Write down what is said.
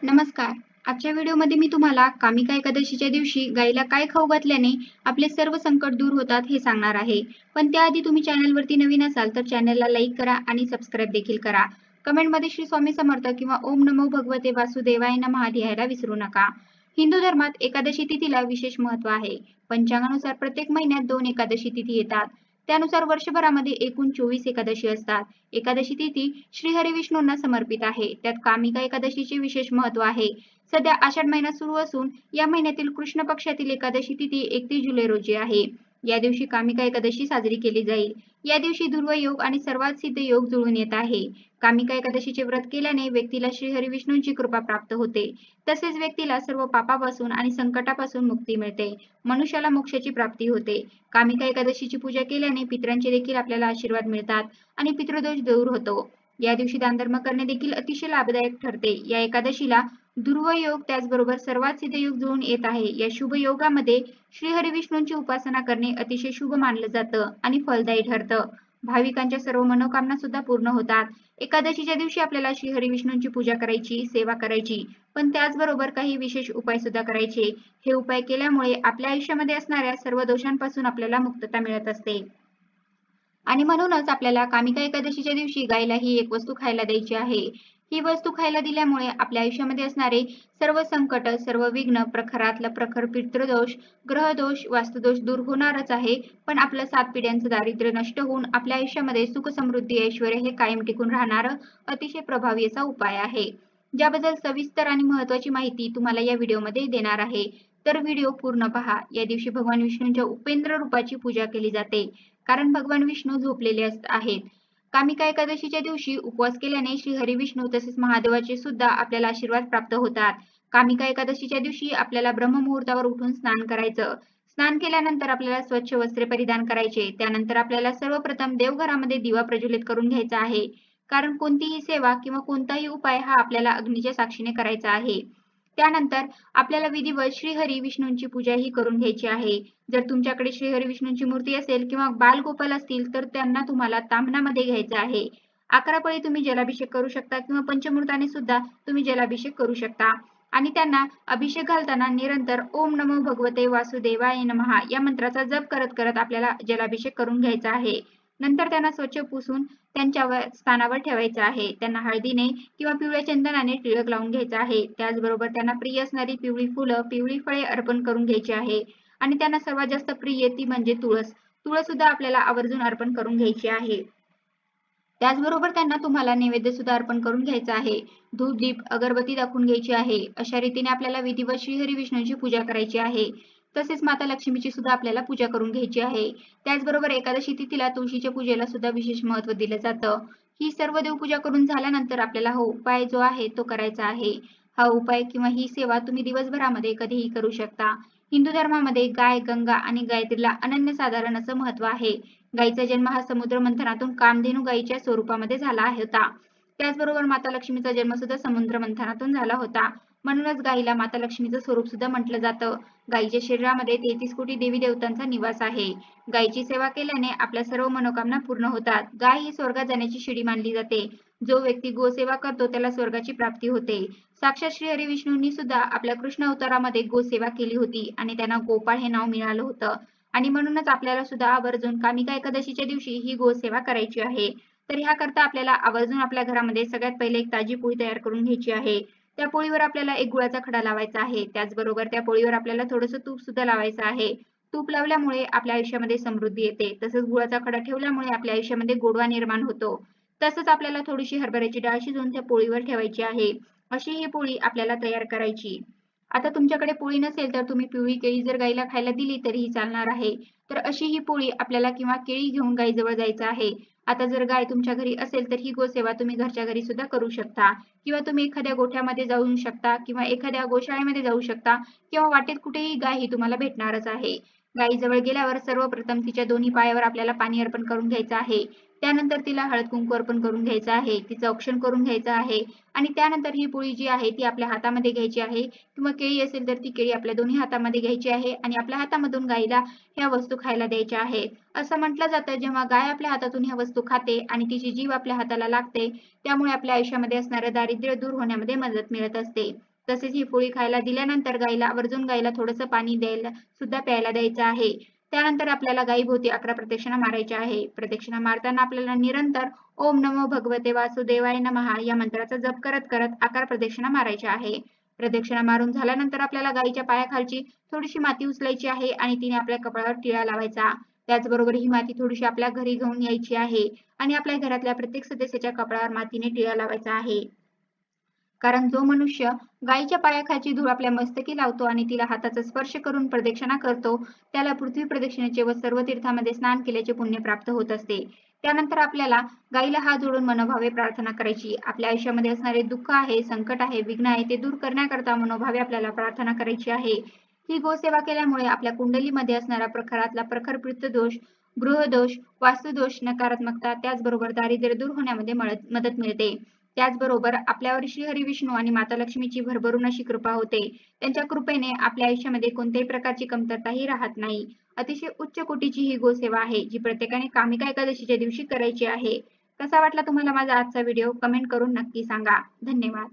नमस्कार. आजच्या व्हिडिओमध्ये मी तुम्हाला कामिका एकादशीच्या दिवशी गाईला काय खाऊ घातल्याने आपले सर्व संकट दूर होतात हे सांगणार आहे. पण त्याआधी तुम्ही चॅनलवरती नवीन असाल तर चॅनलला लाईक करा आणि सबस्क्राईब देखील करा. कमेंटमध्ये श्री स्वामी समर्थ किंवा ओम नमो भगवते वासुदेवाय नमः लिहायला विसरू नका. हिंदू धर्मात एकादशी तिथीला विशेष महत्त्व आहे. पंचांगानुसार प्रत्येक महिन्यात 2 एकादशी तिथी येतात. त्यानुसार वर्षभरामध्ये एकूण 24 एकादशी असतात. एकादशी तिथी श्री हरिविष्णूंना समर्पित आहे. त्यात कामिका एकादशीचे विशेष महत्त्व आहे. सध्या आषाढ महिना सुरू असून या महिन्यातील कृष्ण पक्षातील एकादशी तिथी 31 जुलै रोजी आहे. या दिवशी कामिका एकादशी साजरी केली जाईल. या दिवशी ध्रुव योग आणि सर्वात सिद्ध योग जुळून येत आहे. कामिका एकादशीचे व्रत केल्याने व्यक्तीला श्री हरिविष्णूंची कृपा प्राप्त होते. तसेच व्यक्तीला सर्व पापापासून आणि संकटापासून मुक्ती मिळते. मनुष्याला मोक्षाची प्राप्ती होते. कामिका एकादशीची पूजा केल्याने पितरांचे देखील आपल्याला आशीर्वाद मिळतात आणि पितृदोष दूर होतो. या दिवशी दानधर्म करणे देखील अतिशय लाभदायक ठरते. या एकादशीला ध्रुव योग त्याचबरोबर सर्वात सिद्ध योग जुळून येत आहे. या शुभ योगामध्ये श्री हरिविष्णूंची उपासना करणे अतिशय शुभ मानलं जातं आणि फलदायी ठरतं. भाविकांच्या सर्व मनोकामना सुद्धा पूर्ण होतात. एकादशीच्या दिवशी आपल्याला श्री हरिविष्णूंची पूजा करायची, सेवा करायची, पण त्याचबरोबर काही विशेष उपाय सुद्धा करायचे. हे उपाय केल्यामुळे आपल्या आयुष्यामध्ये असणाऱ्या सर्व दोषांपासून आपल्याला मुक्तता मिळत असते. आणि म्हणूनच आपल्याला कामिका एकादशीच्या दिवशी गायला ही एक वस्तू खायला द्यायची आहे. ही वस्तू खायला दिल्यामुळे आपल्या आयुष्यामध्ये असणारे सर्व संकट, सर्व विघ्न, प्रखरातला प्रखर पितृदोष, ग्रहदोष, वास्तुदोष दूर होणारच आहे. पण आपलं 7 पिढ्यांचं दारिद्र्य नष्ट होऊन आपल्या आयुष्यामध्ये सुख, समृद्धी, ऐश्वर्य हे कायम टिकून राहणारं अतिशय प्रभावी असा उपाय आहे. ज्याबद्दल सविस्तर आणि महत्त्वाची माहिती तुम्हाला या व्हिडिओमध्ये देणार आहे. तर व्हिडिओ पूर्ण पहा. या दिवशी भगवान विष्णूंच्या उपेंद्र रूपाची पूजा केली जाते. कारण भगवान विष्णू झोपलेले आहेत. कामिका एकादशीच्या दिवशी उपवास केल्याने श्री हरिविष्णू तसेच महादेवाचे सुद्धा आपल्याला आशीर्वाद प्राप्त होतात. कामिका एकादशीच्या दिवशी आपल्याला ब्रह्ममुहूर्तावर उठून स्नान करायचं. स्नान केल्यानंतर आपल्याला स्वच्छ वस्त्रे परिधान करायचे. त्यानंतर आपल्याला सर्वप्रथम देवघरामध्ये दिवा प्रज्वलित करून घ्यायचा आहे. कारण कोणतीही सेवा किंवा कोणताही उपाय हा आपल्याला अग्नीच्या साक्षीने करायचा आहे. त्यानंतर आपल्याला विधिवत श्री हरी विष्णूंची पूजा ही करून घ्यायची आहे. जर तुमच्याकडे श्री हरी विष्णूंची मूर्ती असेल किंवा बालगोपाल असतील तर त्यांना तुम्हाला ताम्हणामध्ये घ्यायचं आहे. 11 पळी तुम्ही जलाभिषेक करू शकता किंवा पंचमृताने सुद्धा तुम्ही जलाभिषेक करू शकता. आणि त्यांना अभिषेक घालताना निरंतर ओम नमो भगवते वासुदेवाय नमः या मंत्राचा जप करत करत आपल्याला जलाभिषेक करून घ्यायचा आहे. नंतर त्यांना स्वच्छ पुसून त्यांच्या स्थानावर ठेवायचं आहे. त्यांना हळदीने किंवा पिवळ्या चंदनाने टिळक लावून घ्यायचा आहे. त्याचबरोबर त्यांना प्रिय असणारी पिवळी फुलं, पिवळी फळे अर्पण करून घ्यायची आहे. आणि त्यांना सर्वात जास्त प्रिय ती म्हणजे तुळस. तुळस सुद्धा आपल्याला आवर्जून अर्पण करून घ्यायची आहे. त्याचबरोबर त्यांना तुम्हाला नैवेद्य सुद्धा अर्पण करून घ्यायचा आहे. धूप, दीप, अगरबत्ती दाखवून घ्यायची आहे. अशा रीतीने आपल्याला विधिवत श्री हरी विष्णूंची पूजा करायची आहे. तसेच माता लक्ष्मीची सुद्धा आपल्याला पूजा करून घ्यायची आहे. त्याचबरोबर एकादशी तिथीला तुळशीच्या पूजेला सुद्धा विशेष महत्त्व दिलं जातं. ही सर्व देवपूजा करून झाल्यानंतर आपल्याला हा उपाय जो आहे तो करायचा आहे. हा उपाय किंवा ही सेवा तुम्ही दिवसभरामध्ये कधीही करू शकता. हिंदू धर्मामध्ये गाय, गंगा आणि गायत्रीला अनन्यसाधारण असं महत्त्व आहे. गायीचा जन्म हा समुद्र मंथनातून कामधेनू गायीच्या स्वरूपामध्ये झाला होता. त्याचबरोबर माता लक्ष्मीचा जन्म सुद्धा समुद्र मंथनातून झाला होता. म्हणूनच गायीला माता लक्ष्मीचं स्वरूप सुद्धा म्हटलं जातं. गायीच्या शरीरामध्ये 33 कोटी देवी देवतांचा निवास आहे. गायीची सेवा केल्याने आपल्या सर्व मनोकामना पूर्ण होतात. गाय ही स्वर्गात जाण्याची शिडी मानली जाते. जो व्यक्ती गोसेवा करतो त्याला स्वर्गाची प्राप्ती होते. साक्षात श्री हरी विष्णूंनी सुद्धा आपल्या कृष्ण अवतारामध्ये गोसेवा केली होती आणि त्यांना गोपाळ हे नाव मिळालं होतं. आणि म्हणूनच आपल्याला सुद्धा आवर्जून कामिका एकादशीच्या दिवशी ही गोसेवा करायची आहे. तर ह्याकरता आपल्याला आवर्जून आपल्या घरामध्ये सगळ्यात पहिले एक ताजी पोळी तयार करून घ्यायची आहे. त्या पोळीवर आपल्याला एक गुळाचा खडा लावायचा आहे. त्याचबरोबर त्या पोळीवर आपल्याला थोडंसं तूप सुद्धा लावायचं आहे. तूप लावल्यामुळे आपल्या आयुष्यामध्ये समृद्धी येते. तसंच गुळाचा खडा ठेवल्यामुळे आपल्या आयुष्यामध्ये गोडवा निर्माण होतो. तसंच आपल्याला थोडीशी हरभऱ्याची डाळ शिजवून त्या पोळीवर ठेवायची आहे. अशी ही पोळी आपल्याला तयार करायची. आता तुमच्याकडे पोळी नसेल तर तुम्ही पिवळी केळी जर गाईला खायला दिली तरीही चालणार आहे. तर अशी ही पोळी आपल्याला किंवा केळी घेऊन गाईजवळ जायचं आहे. आता जर गाय तुमच्या घरी असेल तर ही गोसेवा तुम्ही घरच्या घरी सुद्धा करू शकता किंवा तुम्ही एखाद्या गोठ्यामध्ये जाऊ शकता किंवा एखाद्या गोशाळेमध्ये जाऊ शकता किंवा वाटेत कुठेही गाय ही तुम्हाला भेटणारच आहे. गायीजवळ गेल्यावर सर्वप्रथम तिच्या दोन्ही पायावर आपल्याला पाणी अर्पण करून घ्यायचं आहे. त्यानंतर तिला हळद कुंकू अर्पण करून घ्यायचं आहे. तिचं औक्षण करून घ्यायचं आहे आणि त्यानंतर ही पोळी जी आहे ती आपल्या हातामध्ये घ्यायची आहे किंवा केळी असेल तर ती केळी आपल्या दोन्ही हातामध्ये घ्यायची आहे आणि आपल्या हातामधून गायीला ह्या वस्तू खायला द्यायच्या आहेत. असं म्हटलं जातं जेव्हा गाय आपल्या हातातून ह्या वस्तू खाते आणि तिची जीभ आपल्या हाताला लागते त्यामुळे आपल्या आयुष्यामध्ये असणारं दारिद्र्य दूर होण्यामध्ये मदत मिळत असते. तसेच ही पोळी खायला दिल्यानंतर गाईला आवर्जून गाईला थोडंसं पाणी द्यायला सुद्धा प्यायला द्यायचं आहे. त्यानंतर आपल्याला गायीभोवती 11 प्रदक्षिणा मारायच्या आहे. प्रदक्षिणा मारताना आपल्याला निरंतर ओम नमो भगवते वासुदेवाय नमः या मंत्राचा जप करत करत 11 प्रदक्षिणा मारायच्या आहे. प्रदक्षिणा मारून झाल्यानंतर आपल्याला गायीच्या पायाखालची थोडीशी माती उचलायची आहे आणि तिने आपल्या कपाळावर टिळा लावायचा. त्याचबरोबर ही माती थोडीशी आपल्या घरी घेऊन यायची आहे आणि आपल्या घरातल्या प्रत्येक सदस्याच्या कपाळावर मातीने टिळा लावायचा आहे. कारण जो मनुष्य गायीच्या पायाखालची धूळ आपल्या मस्तकी लावतो आणि तिला हाताचा स्पर्श करून प्रदक्षिणा करतो, त्याला पृथ्वी प्रदक्षिणेचे व सर्व तीर्थामध्ये स्नान केल्याचे पुण्य प्राप्त होत असते. त्यानंतर आपल्याला गायीला हात जोडून मनोभावे प्रार्थना करायची. आपल्या आयुष्यामध्ये असणारे दुःख आहे, संकट आहे, विघ्न आहे ते दूर करण्याकरता मनोभावे आपल्याला प्रार्थना करायची आहे. ही गोसेवा केल्यामुळे आपल्या कुंडलीमध्ये असणारा प्रखरातला प्रखर पित्तदोष, गृहदोष, वास्तुदोष, नकारात्मकता त्याचबरोबर दारिद्र्य दूर होण्यामध्ये मदत मिळते. त्याचबरोबर आपल्यावर श्रीहरी विष्णू आणि माता लक्ष्मीची भरभरून अशी कृपा होते. त्यांच्या कृपेने आपल्या आयुष्यामध्ये कोणत्याही प्रकारची कमतरताही राहत नाही. अतिशय उच्च कोटीची ही गोसेवा आहे जी प्रत्येकाने कामिका एकादशीच्या दिवशी करायची आहे. कसा वाटला तुम्हाला माझा आजचा व्हिडिओ? कमेंट करून नक्की सांगा. धन्यवाद.